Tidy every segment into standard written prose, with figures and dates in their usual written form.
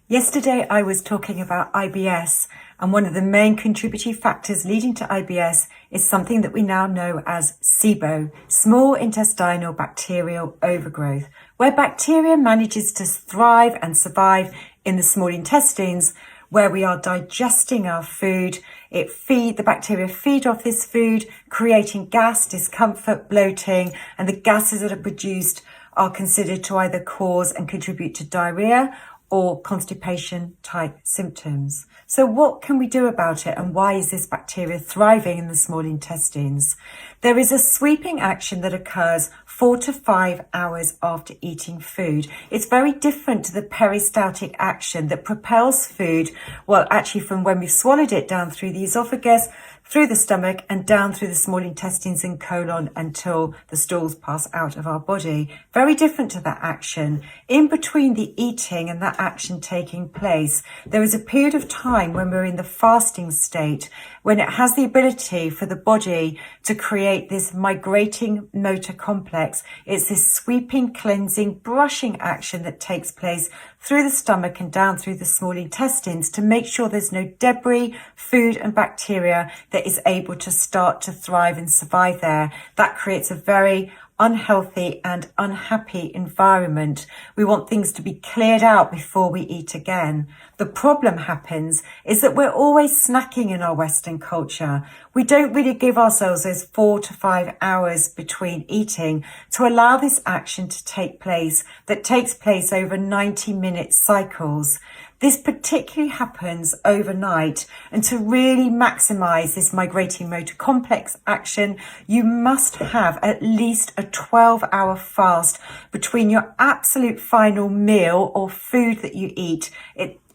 Yesterday I was talking about IBS, and one of the main contributing factors leading to IBS is something that we now know as SIBO, small intestinal bacterial overgrowth, where bacteria manages to thrive and survive in the small intestines where we are digesting our food. The bacteria feed off this food, creating gas, discomfort, bloating, and the gases that are produced are considered to either cause and contribute to diarrhea or constipation type symptoms. So what can we do about it, and why is this bacteria thriving in the small intestines? There is a sweeping action that occurs 4 to 5 hours after eating food. It's very different to the peristaltic action that propels food, well, actually from when we've swallowed it down through the esophagus, through the stomach and down through the small intestines and colon until the stools pass out of our body. Very different to that action. In between the eating and that action taking place, there is a period of time when we're in the fasting state, when it has the ability for the body to create this migrating motor complex. It's this sweeping, cleansing, brushing action that takes place through the stomach and down through the small intestines to make sure there's no debris, food and bacteria that is able to start to thrive and survive there. That creates a very unhealthy and unhappy environment. We want things to be cleared out before we eat again. The problem happens is that we're always snacking in our Western culture. We don't really give ourselves those 4 to 5 hours between eating to allow this action to take place that takes place over 90-minute cycles. This particularly happens overnight, and to really maximize this migrating motor complex action, you must have at least a 12-hour fast between your absolute final meal or food that you eat.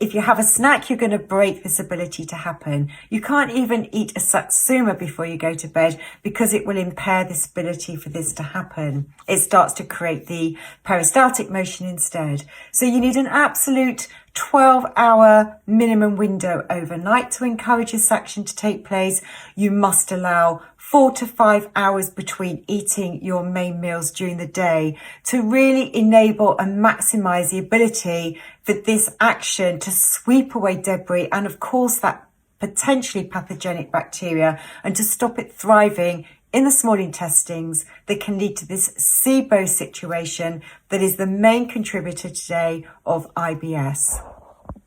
If you have a snack, you're going to break this ability to happen. You can't even eat a satsuma before you go to bed because it will impair this ability for this to happen. It starts to create the peristaltic motion instead. So you need an absolute 12-hour minimum window overnight to encourage this action to take place. You must allow 4 to 5 hours between eating your main meals during the day to really enable and maximize the ability for this action to sweep away debris and, of course, that potentially pathogenic bacteria, and to stop it thriving in the small intestines that can lead to this SIBO situation that is the main contributor today of IBS.